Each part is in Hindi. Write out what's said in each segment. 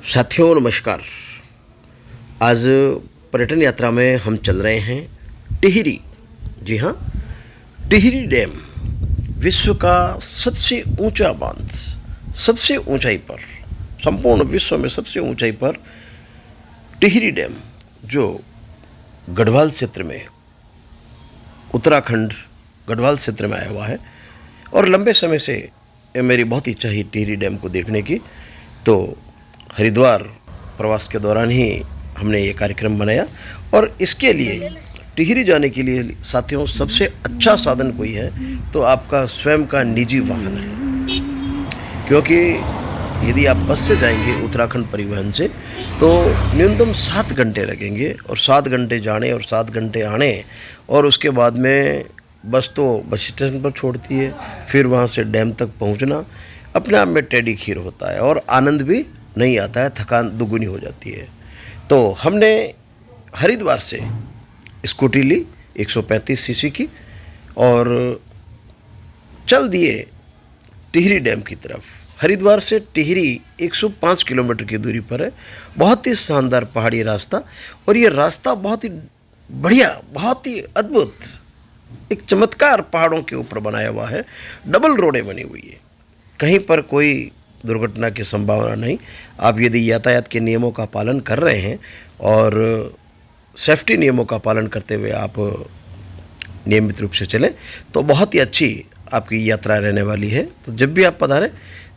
साथियों नमस्कार। आज पर्यटन यात्रा में हम चल रहे हैं टिहरी। जी हाँ, टिहरी डैम विश्व का सबसे ऊंचा बांध, सबसे ऊंचाई पर, संपूर्ण विश्व में सबसे ऊंचाई पर टिहरी डैम, जो गढ़वाल क्षेत्र में, उत्तराखंड गढ़वाल क्षेत्र में आया हुआ है। और लंबे समय से मेरी बहुत इच्छा ही टिहरी डैम को देखने की, तो हरिद्वार प्रवास के दौरान ही हमने ये कार्यक्रम बनाया। और इसके लिए टिहरी जाने के लिए साथियों सबसे अच्छा साधन कोई है तो आपका स्वयं का निजी वाहन है, क्योंकि यदि आप बस से जाएंगे उत्तराखंड परिवहन से तो न्यूनतम 7 घंटे लगेंगे, और 7 घंटे जाने और 7 घंटे आने, और उसके बाद में बस तो बस स्टेशन पर छोड़ती है, फिर वहाँ से डैम तक पहुँचना अपने आप में टेढ़ी खीर होता है और आनंद भी नहीं आता है, थकान दुगुनी हो जाती है। तो हमने हरिद्वार से स्कूटी ली 135 सीसी की और चल दिए टिहरी डैम की तरफ। हरिद्वार से टिहरी 105 किलोमीटर की दूरी पर है। बहुत ही शानदार पहाड़ी रास्ता, और ये रास्ता बहुत ही बढ़िया, बहुत ही अद्भुत, एक चमत्कार पहाड़ों के ऊपर बनाया हुआ है। डबल रोडें बनी हुई है, कहीं पर कोई दुर्घटना की संभावना नहीं। आप यदि यातायात के नियमों का पालन कर रहे हैं और सेफ्टी नियमों का पालन करते हुए आप नियमित रूप से चलें तो बहुत ही अच्छी आपकी यात्रा रहने वाली है। तो जब भी आप पधारें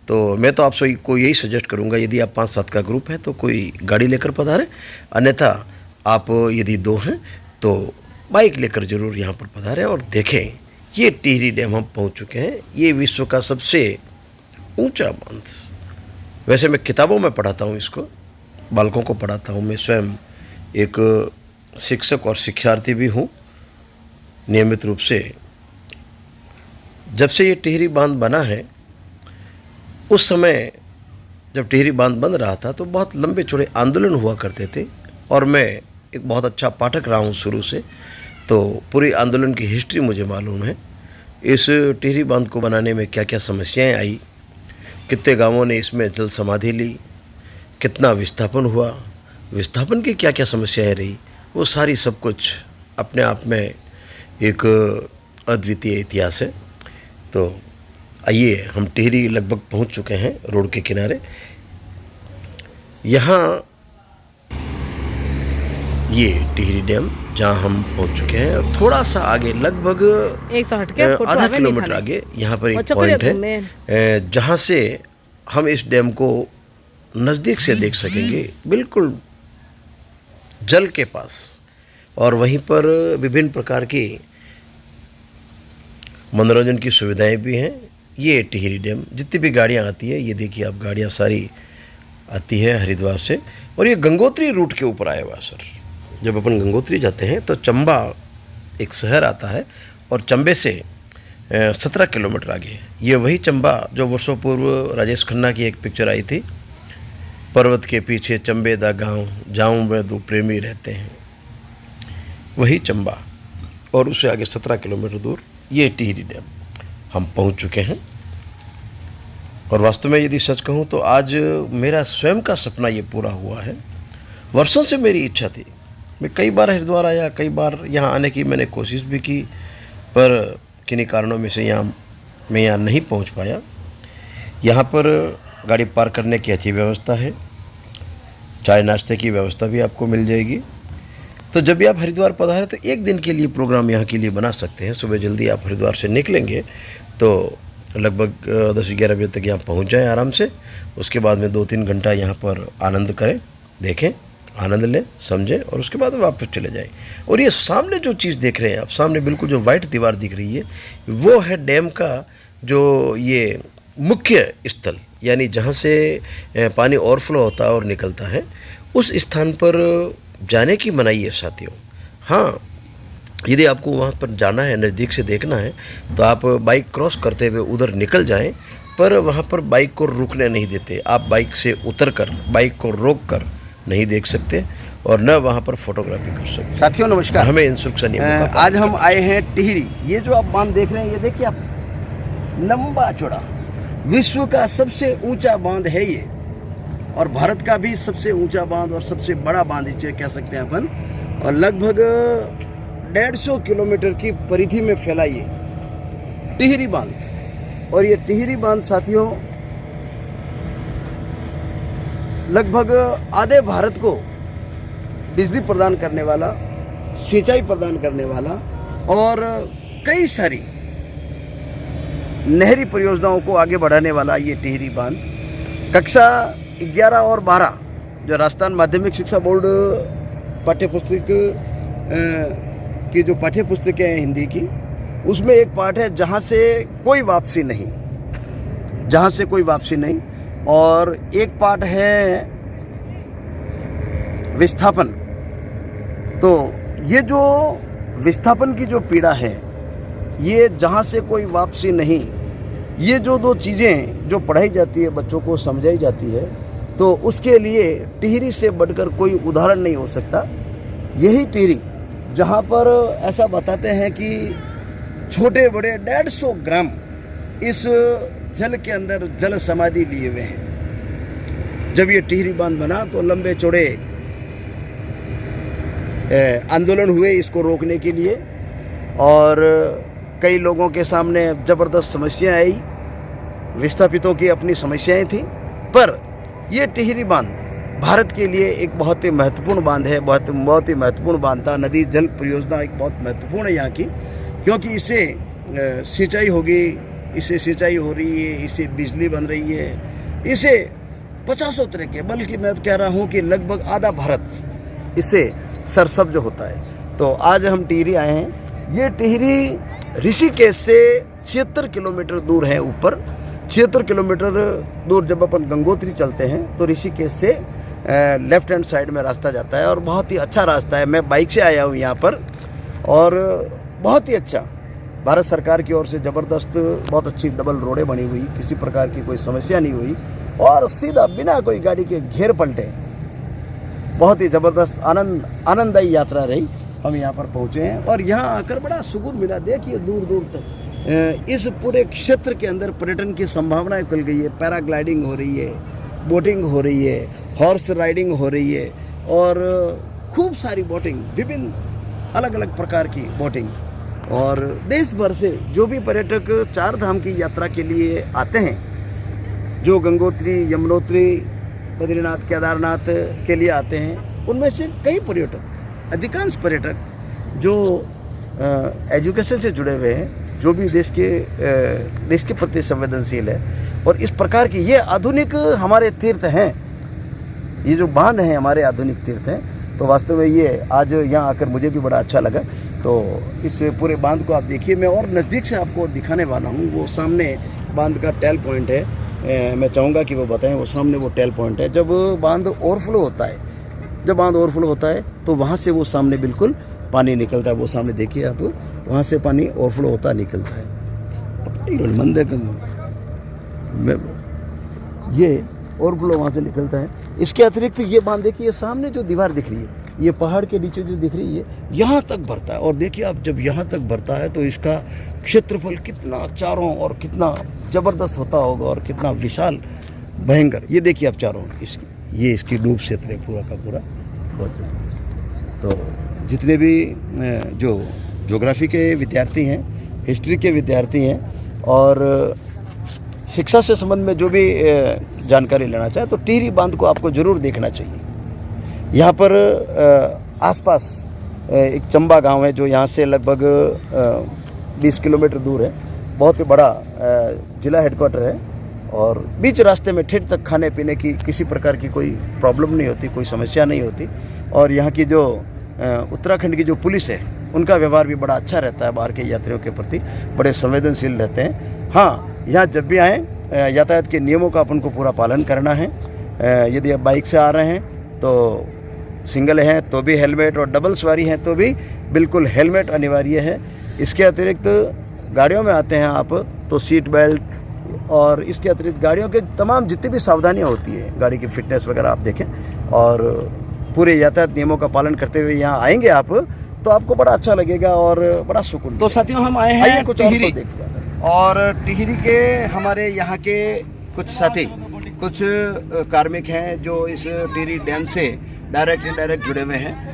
तो मैं तो आप सभी को यही सजेस्ट करूंगा, यदि आप 5-7 का ग्रुप है तो कोई गाड़ी लेकर पधारें, अन्यथा आप यदि 2 हैं तो बाइक लेकर ज़रूर यहाँ पर पधारें और देखें। ये टिहरी डैम हम पहुँच चुके हैं। ये विश्व का सबसे ऊंचा बांध। वैसे मैं किताबों में पढ़ाता हूँ, इसको बालकों को पढ़ाता हूँ। मैं स्वयं एक शिक्षक और शिक्षार्थी भी हूँ नियमित रूप से। जब से ये टिहरी बांध बना है, उस समय जब टिहरी बांध बन रहा था तो बहुत लंबे चौड़े आंदोलन हुआ करते थे, और मैं एक बहुत अच्छा पाठक रहा हूँ शुरू से, तो पूरी आंदोलन की हिस्ट्री मुझे मालूम है। इस टिहरी बांध को बनाने में क्या क्या समस्याएं आई, कितने गांवों ने इसमें जल समाधि ली, कितना विस्थापन हुआ, विस्थापन की क्या क्या समस्याएं रही, वो सारी सब कुछ अपने आप में एक अद्वितीय इतिहास है। तो आइए, हम टिहरी लगभग पहुंच चुके हैं रोड के किनारे। यहाँ ये टिहरी डैम जहाँ हम पहुंच चुके हैं, और थोड़ा सा आगे लगभग एक तो हटके आधा किलोमीटर आगे यहाँ पर एक पॉइंट है जहाँ से हम इस डैम को नज़दीक से देख सकेंगे, बिल्कुल जल के पास। और वहीं पर विभिन्न प्रकार की मनोरंजन की सुविधाएं भी हैं। ये टिहरी डैम, जितनी भी गाड़ियाँ आती है, ये देखिए आप, गाड़ियाँ सारी आती है हरिद्वार से, और ये गंगोत्री रूट के ऊपर आया हुआ सर। जब अपन गंगोत्री जाते हैं तो चंबा एक शहर आता है, और चंबे से 17 किलोमीटर आगे ये वही चंबा जो वर्षों पूर्व राजेश खन्ना की एक पिक्चर आई थी, पर्वत के पीछे चंबे दा गाँव, जाऊँ में 2 प्रेमी रहते हैं, वही चंबा। और उससे आगे 17 किलोमीटर दूर ये टिहरी डैम हम पहुंच चुके हैं। और वास्तव में यदि सच कहूँ तो आज मेरा स्वयं का सपना ये पूरा हुआ है। वर्षों से मेरी इच्छा थी, मैं कई बार हरिद्वार आया, कई बार यहाँ आने की मैंने कोशिश भी की, पर किन्हीं कारणों में से मैं यहाँ नहीं पहुँच पाया। यहाँ पर गाड़ी पार्क करने की अच्छी व्यवस्था है, चाय नाश्ते की व्यवस्था भी आपको मिल जाएगी। तो जब भी आप हरिद्वार पधारें तो एक दिन के लिए प्रोग्राम यहाँ के लिए बना सकते हैं। सुबह जल्दी आप हरिद्वार से निकलेंगे तो लगभग 10-11 बजे तक यहाँ पहुँच जाएँ आराम से। उसके बाद में 2-3 घंटा यहाँ पर आनंद करें, देखें, आनंद लें, समझें, और उसके बाद वापस चले जाएं। और ये सामने जो चीज़ देख रहे हैं आप, सामने बिल्कुल जो वाइट दीवार दिख रही है, वो है डैम का जो ये मुख्य स्थल, यानी जहाँ से पानी ओवरफ्लो होता है और निकलता है, उस स्थान पर जाने की मनाही है साथियों। हाँ, यदि आपको वहाँ पर जाना है, नज़दीक से देखना है, तो आप बाइक क्रॉस करते हुए उधर निकल जाएं, पर वहाँ पर बाइक को रुकने नहीं देते। आप बाइक से उतर कर, बाइक को रोक कर नहीं देख सकते, और न वहाँ पर फोटोग्राफी कर सकते। साथियों नमस्कार, हमें इन सुरक्षा नियमों का आज हम आए हैं टिहरी। ये जो आप बांध देख रहे हैं, ये देखिए आप, लंबा चौड़ा, विश्व का सबसे ऊंचा बांध है ये। और भारत का भी सबसे ऊंचा बांध और सबसे बड़ा बांध इसे कह सकते हैं अपन, और लगभग 150 किलोमीटर की परिधि में फैला ये टिहरी बांध। और ये टिहरी बांध साथियों लगभग आधे भारत को बिजली प्रदान करने वाला, सिंचाई प्रदान करने वाला और कई सारी नहरी परियोजनाओं को आगे बढ़ाने वाला ये टिहरी बांध कक्षा 11 और 12 जो राजस्थान माध्यमिक शिक्षा बोर्ड पाठ्यपुस्तक की जो पाठ्यपुस्तकें हैं हिंदी की, उसमें एक पाठ है जहाँ से कोई वापसी नहीं, जहाँ से कोई वापसी नहीं। और एक पाठ है विस्थापन। तो ये जो विस्थापन की जो पीड़ा है, ये जहाँ से कोई वापसी नहीं, ये जो दो चीज़ें जो पढ़ाई जाती है, बच्चों को समझाई जाती है, तो उसके लिए टिहरी से बढ़कर कोई उदाहरण नहीं हो सकता। यही टिहरी जहाँ पर ऐसा बताते हैं कि छोटे बड़े 150 ग्राम इस जल के अंदर जल समाधि लिए हुए हैं। जब ये टिहरी बांध बना तो लंबे चौड़े आंदोलन हुए इसको रोकने के लिए, और कई लोगों के सामने ज़बरदस्त समस्याएं आई, विस्थापितों की अपनी समस्याएं थी। पर ये टिहरी बांध भारत के लिए एक बहुत ही महत्वपूर्ण बांध है, बहुत ही महत्वपूर्ण बांध था। नदी जल परियोजना एक बहुत महत्वपूर्ण है यहाँ की, क्योंकि इससे सिंचाई होगी, इससे सिंचाई हो रही है, इससे बिजली बन रही है, इससे 50 तरह के, बल्कि मैं तो कह रहा हूँ कि लगभग आधा भारत इससे सरसब्ज होता है। तो आज हम टिहरी आए हैं। ये टिहरी ऋषिकेश से 76 किलोमीटर दूर है। ऊपर 76 किलोमीटर दूर जब अपन गंगोत्री चलते हैं तो ऋषिकेश से लेफ्ट हैंड साइड में रास्ता जाता है, और बहुत ही अच्छा रास्ता है। मैं बाइक से आया हूँ यहाँ पर, और बहुत ही अच्छा, भारत सरकार की ओर से ज़बरदस्त बहुत अच्छी डबल रोडें बनी हुई, किसी प्रकार की कोई समस्या नहीं हुई, और सीधा बिना कोई गाड़ी के घेर पलटे बहुत ही ज़बरदस्त आनंददायी यात्रा रही। हम यहाँ पर पहुँचे हैं और यहाँ आकर बड़ा सुकून मिला। देखिए दूर दूर तक इस पूरे क्षेत्र के अंदर पर्यटन की संभावनाएं खुल गई है। पैराग्लाइडिंग हो रही है, बोटिंग हो रही है, हॉर्स राइडिंग हो रही है, और खूब सारी बोटिंग, विभिन्न अलग अलग प्रकार की बोटिंग। और देश भर से जो भी पर्यटक 4 धाम की यात्रा के लिए आते हैं, जो गंगोत्री, यमुनोत्री, बद्रीनाथ, केदारनाथ के लिए आते हैं, उनमें से कई पर्यटक, अधिकांश पर्यटक जो एजुकेशन से जुड़े हुए हैं, जो भी देश के प्रति संवेदनशील है, और इस प्रकार की ये आधुनिक हमारे तीर्थ हैं, ये जो बांध हैं हमारे आधुनिक तीर्थ हैं। तो वास्तव में ये आज यहाँ आकर मुझे भी बड़ा अच्छा लगा। तो इस पूरे बांध को आप देखिए, मैं और नज़दीक से आपको दिखाने वाला हूँ। वो सामने बांध का टेल पॉइंट है, मैं चाहूँगा कि वो बताएं। वो सामने वो टेल पॉइंट है। जब बांध ओवरफ्लो होता है, जब बांध ओवरफ्लो होता है तो वहाँ से वो सामने बिल्कुल पानी निकलता है। वो सामने देखिए आप, वहाँ से पानी ओवरफ्लो होता निकलता है। मंदिर ये ओवरफ्लो वहाँ से निकलता है। इसके अतिरिक्त ये बांध देखिए, सामने जो दीवार दिख रही है, ये पहाड़ के नीचे जो दिख रही है, यहाँ तक भरता है। और देखिए आप, जब यहाँ तक भरता है तो इसका क्षेत्रफल कितना चारों और कितना ज़बरदस्त होता होगा, और कितना विशाल भयंकर। ये देखिए आप चारों, ये इसकी डूब क्षेत्र है पूरा का पूरा। तो जितने भी जो ज्योग्राफी के विद्यार्थी हैं, हिस्ट्री के विद्यार्थी हैं, और शिक्षा से संबंध में जो भी जानकारी लेना चाहे, तो टिहरी बांध को आपको ज़रूर देखना चाहिए। यहाँ पर आसपास एक चंबा गांव है जो यहाँ से लगभग 20 किलोमीटर दूर है। बहुत ही बड़ा जिला हेडक्वार्टर है, और बीच रास्ते में ठेठ तक खाने पीने की किसी प्रकार की कोई प्रॉब्लम नहीं होती, कोई समस्या नहीं होती। और यहाँ की जो उत्तराखंड की जो पुलिस है, उनका व्यवहार भी बड़ा अच्छा रहता है, बाहर के यात्रियों के प्रति बड़े संवेदनशील रहते हैं। हाँ, यहाँ जब भी आएँ, यातायात के नियमों का अपन को पूरा पालन करना है। यदि आप बाइक से आ रहे हैं तो सिंगल हैं तो भी हेलमेट, और डबल सवारी हैं तो भी बिल्कुल हेलमेट अनिवार्य है। इसके अतिरिक्त गाड़ियों में आते हैं आप तो सीट बेल्ट, और इसके अतिरिक्त गाड़ियों के तमाम जितनी भी सावधानियां होती है, गाड़ी की फिटनेस वगैरह आप देखें, और पूरे यातायात नियमों का पालन करते हुए यहाँ आएंगे आप, तो आपको बड़ा अच्छा लगेगा और बड़ा सुकून। तो साथियों, हम आए हैं कुछ टिहरी, देखते हैं। और टिहरी के हमारे यहाँ के कुछ साथी कुछ कार्मिक हैं जो इस टिहरी डैम से डायरेक्ट इनडायरेक्ट जुड़े हुए हैं।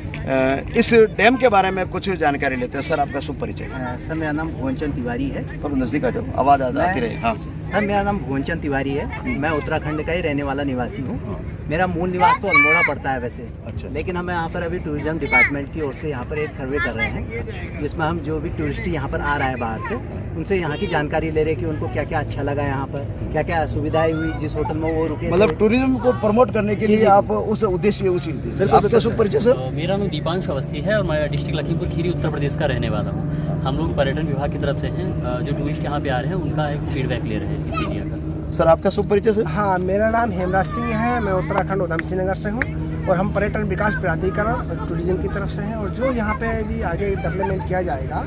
इस डैम के बारे में कुछ जानकारी लेते हैं। सर, आपका शुभ परिचय। सर, मेरा नाम भुवनचंद तिवारी है। थोड़ा नज़दीक आ जाओ, आवाज़ आती रहे। हाँ सर, मेरा नाम भुवनचंद तिवारी है। मैं उत्तराखंड का ही रहने वाला निवासी हूँ। मेरा मूल निवास तो अल्मोड़ा पड़ता है वैसे। अच्छा। लेकिन हम यहाँ पर अभी टूरिज्म डिपार्टमेंट की ओर से यहाँ पर एक सर्वे कर रहे हैं, जिसमें हम जो भी टूरिस्ट यहाँ पर आ रहा है बाहर से, उनसे यहाँ की जानकारी ले रहे हैं कि उनको क्या क्या अच्छा लगा, यहाँ पर क्या क्या सुविधाएं हुई, जिस होटल में वो रुके। मतलब टूरिज्म को प्रमोट करने के लिए आप उस उद्देश्य आपका शुभ परिचय सर। मेरा नाम दीपांशु अवस्थी है और मैं डिस्ट्रिक्ट लखीमपुर खीरी उत्तर प्रदेश का रहने वाला हूँ। हम लोग पर्यटन विभाग की तरफ से हैं, जो टूरिस्ट यहाँ पे आ रहे हैं उनका एक फीडबैक ले रहे हैं इस एरिया का। सर, आपका शुभ परिचय सर। हाँ, मेरा नाम हेमराज सिंह है। मैं उत्तराखंड उधम सिंह नगर से हूँ और हम पर्यटन विकास प्राधिकरण टूरिज्म की तरफ से हैं। और जो यहाँ पे भी आगे डेवलपमेंट किया जाएगा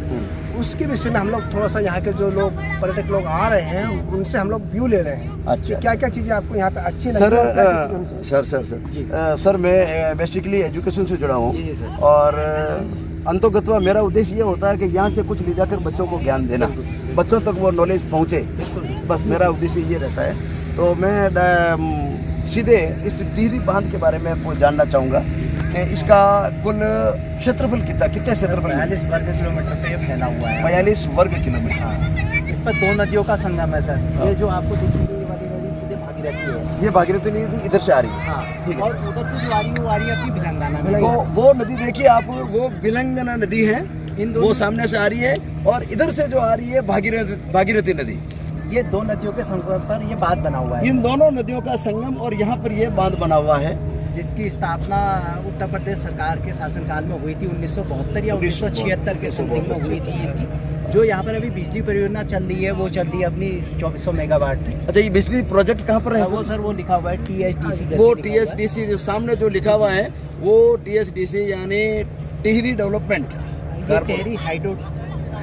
उसके विषय में हम लोग थोड़ा सा यहाँ के जो लोग पर्यटक लोग आ रहे हैं उनसे हम लोग व्यू ले रहे हैं। अच्छा। क्या क्या चीज़ें आपको यहाँ पे अच्छी लगी सर मैं बेसिकली एजुकेशन से जुड़ा हूँ। जी सर। और अंतोगत्वा मेरा उद्देश्य ये होता है कि यहाँ से कुछ ले जाकर बच्चों को ज्ञान देना, बच्चों तक वो नॉलेज पहुँचे, बस मेरा उद्देश्य ये रहता है। तो मैं सीधे इस टिहरी बांध के बारे में आपको जानना चाहूँगा कि इसका कुल क्षेत्रफल कितने क्षेत्रफल? 42 वर्ग किलोमीटर पे ये फैला हुआ है। 42 वर्ग किलोमीटर। हाँ, इस पर 2 नदियों का संगम है सर। ये जो आपको दिख रही है वाली नदी सीधे भागीरथी है। ये भागीरथी नदी इधर से आ रही है। हाँ, ठीक है। और उधर से जो आ रही है वो आ रही है अपनी भिलंगाना में। तो वो नदी देखिए आप, वो बिलंगना नदी है, वो सामने से आ रही है, और इधर से जो आ रही है भागीरथी नदी। ये 2 नदियों के संगम पर ये बांध बना हुआ है। इन दोनों नदियों का संगम और यहाँ पर ये बांध बना हुआ है, जिसकी स्थापना उत्तर प्रदेश सरकार के शासनकाल में हुई थी 1972 या 1976 के समथिंग में हुई थी इनकी। जो यहाँ पर अभी बिजली परियोजना चल रही है वो चल रही है अपनी 2400 मेगावाट की। अच्छा, ये बिजली प्रोजेक्ट कहाँ पर है? वो सर वो लिखा हुआ है TSDC। वो TSDC जो सामने जो लिखा हुआ है वो TSDC यानी Tehri development, Tehri hydro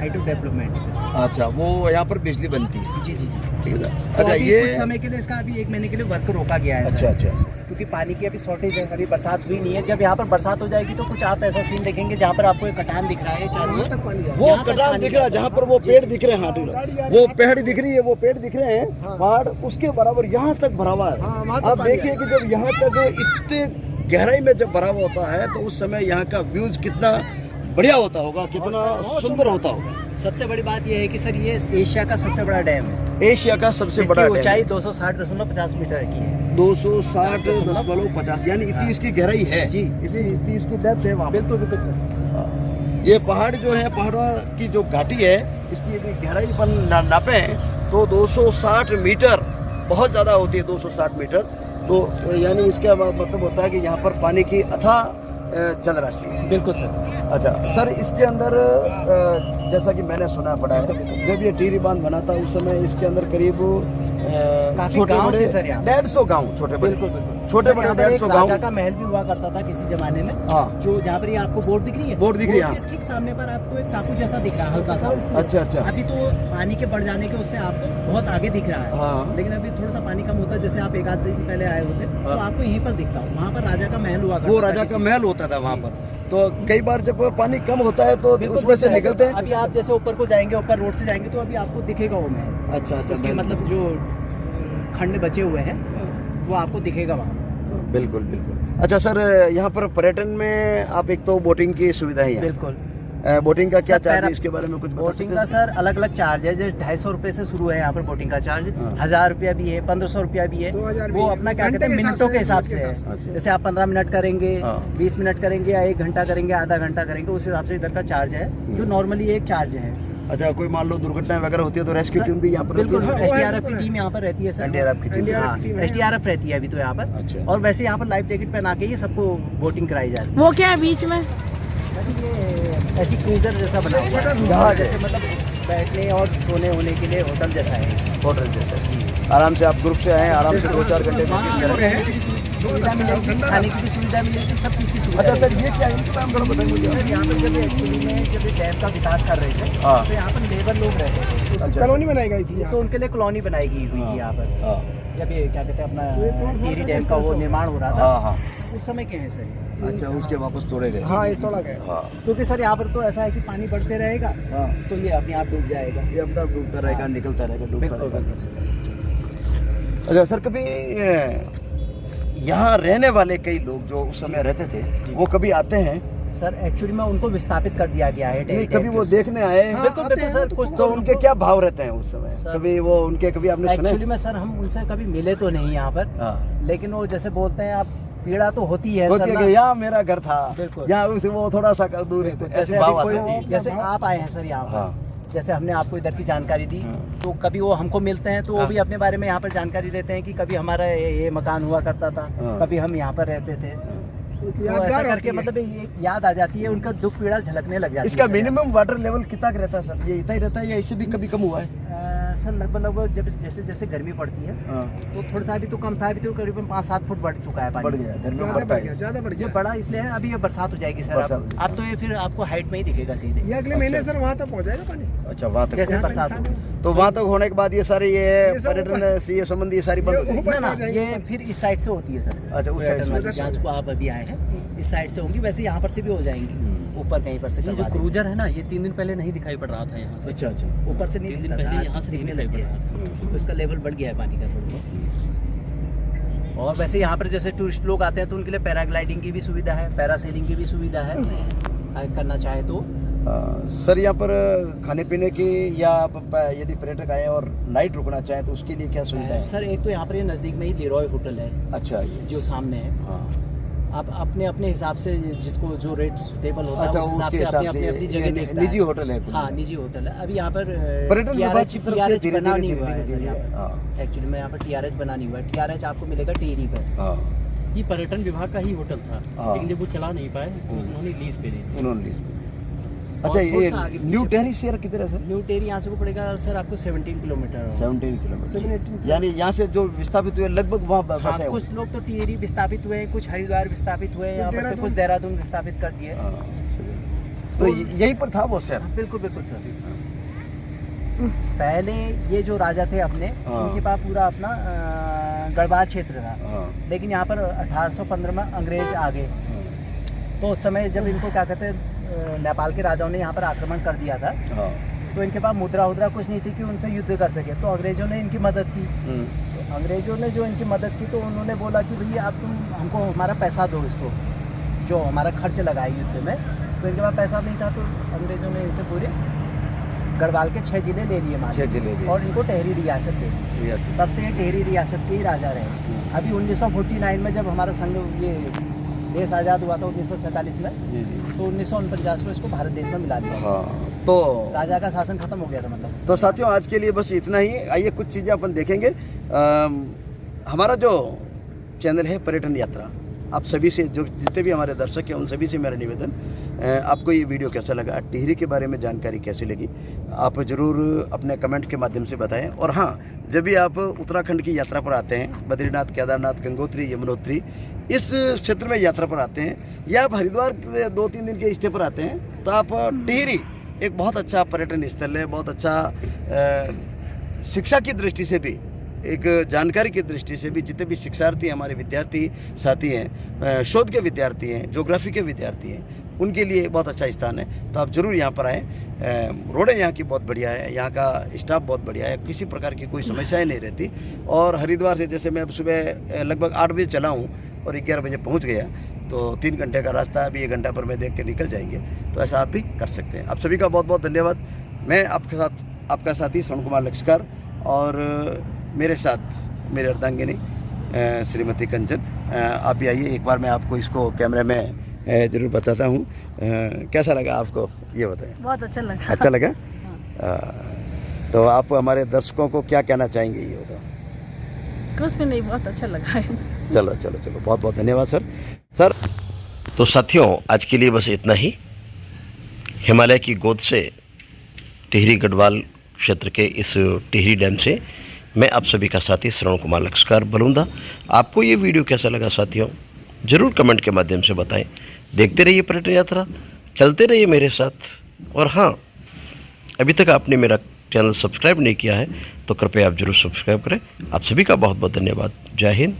development. अच्छा, वो यहाँ पर बिजली बनती है। जी जी जी। ठीक है। तो अच्छा, अभी ये कुछ समय के लिए इसका अभी 1 महीने के लिए वर्क रोका गया है। अच्छा अच्छा। क्योंकि पानी की अभी शॉर्टेज है, अभी बरसात हुई नहीं है। जब यहाँ पर बरसात हो जाएगी तो कुछ आप ऐसा सीन देखेंगे जहाँ पर आपको एक कटान दिख रहा है चारों ओर। वो कटान दिख रहा है जहाँ पर वो पेड़ दिख रहे हैं। हाँ, वो पेड़ दिख रही है, वो पेड़ दिख रहे हैं, पहाड़ उसके बराबर यहाँ तक भरा हुआ है। आप देखिए कि जब यहाँ तक इतने गहराई में जब भरा हुआ होता है तो उस समय यहाँ का व्यूज कितना बढ़िया होता होगा, कितना सुंदर होता होगा। सबसे बड़ी बात यह है कि सर ये एशिया का सबसे बड़ा डैम है। एशिया का सबसे बड़ा डैम। ऊंचाई 260.50 मीटर की है। 260.50 यानी इतनी इसकी गहराई है जी। इतनी इसकी डेप्थ है वहाँ। बिल्कुल बिल्कुल सर। ये पहाड़ जो है, पहाड़ों की जो घाटी है, इसकी यदि गहराई पर नापे तो 260 मीटर बहुत ज़्यादा होती है। 260 मीटर तो यानी इसका मतलब होता है कि यहाँ पर पानी की अथाह चल राशि है। बिल्कुल सर। अच्छा सर, इसके अंदर जैसा कि मैंने सुना पड़ा है, जब ये टिहरी बांध बना था उस समय इसके अंदर करीब छोटे बड़े 150 गाँव, छोटे बड़े छोटे बड़े 150 गाँव राजा का महल भी हुआ करता था किसी जमाने में। हाँ, जो जहाँ पर ये आपको बोर्ड दिख रही है, बोर्ड दिख रही है, ठीक सामने पर आपको एक टापू जैसा दिख रहा है हल्का सा। अच्छा अच्छा। अभी तो पानी के बढ़ जाने के उससे आपको बहुत आगे दिख रहा है। हाँ। लेकिन अभी थोड़ा सा पानी कम होता है। जैसे आप 1 आध दिन पहले आए होते तो आपको यहीं पर दिखता, वहाँ पर राजा का महल हुआ करता वो राजा का महल होता था वहाँ पर। तो कई बार जब पानी कम होता है तो उसमें से निकलते हैं। अभी आप जैसे ऊपर को जाएंगे, ऊपर रोड से जाएंगे तो अभी आपको दिखेगा वो महल। अच्छा अच्छा। उसके मतलब जो खंड बचे हुए हैं वो आपको दिखेगा वहाँ। बिल्कुल बिल्कुल। अच्छा सर, यहाँ पर पर्यटन में आप एक तो बोटिंग की सुविधा है। बिल्कुल। बोटिंग का क्या चार्ज है, इसके बारे में कुछ बता बोटिंग सकते का हैं? सर अलग अलग चार्ज है। जैसे 250 रुपये से शुरू है यहाँ पर बोटिंग का चार्ज। 1000 रुपया भी है, 1500 रुपया भी है। 2000 भी वो है। अपना क्या कहते हैं मिनटों के हिसाब से है। अच्छा। जैसे आप 15 मिनट करेंगे, हाँ। 20 मिनट करेंगे या 1 घंटा करेंगे, आधा घंटा करेंगे, उस हिसाब से इधर का चार्ज है जो नॉर्मली एक चार्ज है। अच्छा, कोई मान लो दुर्घटना वगैरह होती है तो रेस्क्यू टीम भी यहाँ पर बिल्कुल। रहती है? SDRF की टीम यहाँ पर रहती है सर। NDRF की टीम। हाँ, SDRF रहती है अभी तो यहाँ पर। अच्छा। और वैसे यहाँ पर लाइफ जैकेट पहना के ही सबको बोटिंग कराई जाती है। वो क्या है बीच में? ये ऐसी क्रूजर जैसा बना हुआ है, जहाँ जैसे मतलब बैठने और सोने होने के लिए होटल जैसा है। होटल जैसा। आराम से आप ग्रुप से आए, आराम से 2-4 घंटे सुविधा मिलेगी, खाने की भी सुविधा मिलेगी, सब चीज़ की सुविधा। अच्छा सर, ये क्या है इनका नाम थोड़ा बताइए मुझे। सर यहाँ पर जब एक्चुअली में जब डैम का विकास कर रहे थे हाँ। तो यहाँ पर लेबर लोग रहते थे। अच्छा। कॉलोनी बनाई गई थी तो उनके लिए कॉलोनी बनाई गई हुई थी यहाँ पर। हाँ जब ये क्या कहते हैं अपना टिहरी डैम का वो निर्माण हो रहा हाँ था हाँ। उस समय के हैं सर ये। अच्छा, उसके वापस तोड़े गए। हाँ, ये तोड़ा गया। हाँ क्योंकि सर यहाँ पर तो ऐसा है कि पानी बढ़ते रहेगा हाँ। तो ये अपने आप डूब जाएगा। ये अपना डूबता रहेगा, निकलता रहेगा, डूबता बिल्कुल रहेगा। बिल्कुल सर। अच्छा सर, कभी यहाँ रहने वाले कई लोग जो उस समय रहते थे वो कभी आते हैं? सर एक्चुअली में उनको विस्थापित कर दिया गया है। नहीं, कभी वो देखने आए? बिल्कुल बिल्कुल सर, कुछ तो उनके क्या भाव रहते हैं उस समय? कभी वो उनके कभी आपने सुने? एक्चुअली में सर हम उनसे कभी मिले तो नहीं यहाँ पर, हाँ। लेकिन वो जैसे बोलते हैं आप पीड़ा तो होती है सर ना। यहाँ मेरा घर था, बिल्कुल। यहाँ उसे वो थोड़ा सा दूर है, ऐसे भाव आते हैं। जैसे आप आए हैं सर यहाँ पर, हाँ। जैसे हमने आपको इधर की जानकारी दी, तो कभी वो हमको मिलते हैं तो वो भी अपने बारे में यहाँ पर जानकारी देते हैं कि कभी हमारा ये मकान हुआ करता था, कभी हम यहाँ पर रहते थे। तो ऐसा करके मतलब ये याद आ जाती है, उनका दुख पीड़ा झलकने लग जाती है। इसका मिनिमम वाटर लेवल कितना रहता है सर? ये इतना ही रहता है या इससे भी कभी कम हुआ है? सर लगभग जब जैसे जैसे गर्मी पड़ती है तो थोड़ा सा अभी तो कम था, अभी तो करीबन 5-7 फुट बढ़ चुका है पानी। बढ़ गया, गर्मी में बढ़ता है। ज़्यादा बढ़ ये गया। बड़ा इसलिए है, अभी ये बरसात हो जाएगी सर। अब तो ये फिर आपको हाइट में ही दिखेगा सीधे। ये अगले महीने सर वहाँ तक पहुँचाएगा पानी। अच्छा, वहाँ तक जैसे बरसात हो, तो वहाँ तक होने के बाद ये सारी ये पर्यटन से ये संबंधी ये सारी बंद हो जाएगी? ना ये फिर इस साइड से होती है सर। अच्छा, उस साइड से। जहाँ को आप अभी आए हैं इस साइड से होंगी, वैसे यहाँ पर से भी हो जाएंगी, ऊपर कहीं पर से ये जो करवा देंगे। क्रूजर है ना, ये 3 दिन पहले नहीं दिखाई पड़ रहा था यहाँ से। अच्छा अच्छा। ऊपर से नहीं 3 दिन दिखता था, पहले आज यहाँ से नहीं दिखने दिखाई लग पड़ गया रहा था। है। तो इसका लेवल बढ़ गया है पानी का थोड़ा बहुत। और वैसे यहाँ पर जैसे टूरिस्ट लोग आते हैं तो उनके लिए पैराग्लाइडिंग की भी सुविधा है, पैरासेलिंग की भी सुविधा है, करना चाहे तो। सर यहाँ पर खाने पीने की या यदि पर्यटक आए और नाइट रुकना चाहें तो उसके लिए क्या सुविधा है? सर एक तो यहाँ पर ये नज़दीक में ही लेरॉय होटल है। अच्छा, ये जो सामने है। हाँ। आप अपने अपने हिसाब से जिसको जो रेट सुटेबल होता अच्छा, है उस उसके हिसाब से हिसाब से अपनी जगह देखता निजी है। होटल है? हाँ, निजी होटल है। अभी यहाँ पर पर्यटन विभाग की तरफ से धीरे बना धीरे नहीं हुआ है सर यहाँ पर। हाँ। एक्चुअली में यहाँ पर TRH बना नहीं हुआ है। TRH आपको मिलेगा टेहरी पर। हाँ, ये पर्यटन विभाग का ही होटल था, हाँ। लेकिन जब वो चला नहीं पाए तो उन्होंने लीज पे दे दी। उन्होंने लीज पे दी। अच्छा, थोड़ा ये सा आगे न्यू पीछे। टेहरी शहर किधर है सर? न्यू टेहरी यहाँ से को पड़ेगा सर आपको 17 किलोमीटर। 17 किलोमीटर, यानी यहाँ से जो विस्थापित हुए लगभग वहाँ बसे हाँ, हैं। कुछ लोग तो टिहरी विस्थापित हुए हैं, कुछ हरिद्वार विस्थापित हुए हैं, यहाँ पर से कुछ देहरादून विस्थापित कर दिए। हाँ, तो यहीं पर था वो शहर? बिल्कुल बिल्कुल सर। पहले ये जो राजा थे अपने, हाँ। उनके पास पूरा अपना गढ़वाल क्षेत्र था, हाँ। लेकिन यहाँ पर 1815 में अंग्रेज आ गए। तो उस समय जब इनको क्या कहते हैं नेपाल के राजाओं ने यहाँ पर आक्रमण कर दिया था, हाँ। तो इनके पास मुद्रा उद्रा कुछ नहीं थी कि उनसे युद्ध कर सके, तो अंग्रेजों ने इनकी मदद की। तो अंग्रेजों ने जो इनकी मदद की तो उन्होंने बोला कि भैया आप तुम हमको हमारा पैसा दो, इसको जो हमारा खर्च लगा है युद्ध में। तो इनके पास पैसा नहीं था, तो अंग्रेजों ने इनसे पूरे गढ़वाल के 6 जिले ले लिए मार 6 जिले दिए। और इनको टेहरी रियासत दे दी। तब से ये टेहरी रियासत के ही राजा रहे। अभी 1949 में जब हमारा संघ ये देश आज़ाद हुआ था 1947 में, तो 1949 में इसको भारत देश में मिला दिया। हाँ, तो राजा का शासन खत्म हो गया था मतलब। तो साथियों, आज के लिए बस इतना ही। आइए कुछ चीज़ें अपन देखेंगे। हमारा जो चैनल है पर्यटन यात्रा, आप सभी से, जो जितने भी हमारे दर्शक हैं उन सभी से मेरा निवेदन, आपको ये वीडियो कैसा लगा, टिहरी के बारे में जानकारी कैसी लगी, आप ज़रूर अपने कमेंट के माध्यम से बताएं। और हाँ, जब भी आप उत्तराखंड की यात्रा पर आते हैं, बद्रीनाथ, केदारनाथ, गंगोत्री, यमुनोत्री, इस क्षेत्र में यात्रा पर आते हैं, या आप हरिद्वार 2-3 दिन के स्टे पर आते हैं, तो आप टिहरी एक बहुत अच्छा पर्यटन स्थल है, बहुत अच्छा शिक्षा की दृष्टि से भी, एक जानकारी की दृष्टि से भी, जितने भी शिक्षार्थी हमारे विद्यार्थी साथी हैं, शोध के विद्यार्थी हैं, ज्योग्राफी के विद्यार्थी हैं, उनके लिए बहुत अच्छा स्थान है। तो आप ज़रूर यहाँ पर आएँ। रोडें यहाँ की बहुत बढ़िया है, यहाँ का स्टाफ बहुत बढ़िया है, किसी प्रकार की कोई समस्याएं नहीं रहती। और हरिद्वार से जैसे मैं सुबह लगभग 8 बजे चला हूँ और 11 बजे पहुँच गया, तो 3 घंटे का रास्ता अभी 1 घंटा पर में देख के निकल जाएंगे। तो ऐसा आप भी कर सकते हैं। आप सभी का बहुत बहुत धन्यवाद। मैं आपके साथ आपका साथी श्रवण कुमार लक्ष्कर, और मेरे साथ मेरे अर्धांगिनी श्रीमती कंचन। आप भी आइए, एक बार मैं आपको इसको कैमरे में ज़रूर बताता हूँ। कैसा लगा आपको, ये बताएं। बहुत अच्छा लगा। अच्छा लगा? तो आप हमारे दर्शकों को क्या कहना चाहेंगे, ये बताओ। कुछ भी नहीं, बहुत अच्छा लगा है। चलो चलो चलो, बहुत बहुत धन्यवाद सर। तो साथियों, आज के लिए बस इतना ही। हिमालय की गोद से टिहरी गढ़वाल क्षेत्र के इस टिहरी डैम से मैं आप सभी का साथी श्रवण कुमार लक्ष्कर बलूंदा। आपको ये वीडियो कैसा लगा साथियों, ज़रूर कमेंट के माध्यम से बताएं। देखते रहिए पर्यटन यात्रा, चलते रहिए मेरे साथ। और हाँ, अभी तक आपने मेरा चैनल सब्सक्राइब नहीं किया है तो कृपया आप ज़रूर सब्सक्राइब करें। आप सभी का बहुत बहुत धन्यवाद। जय हिंद।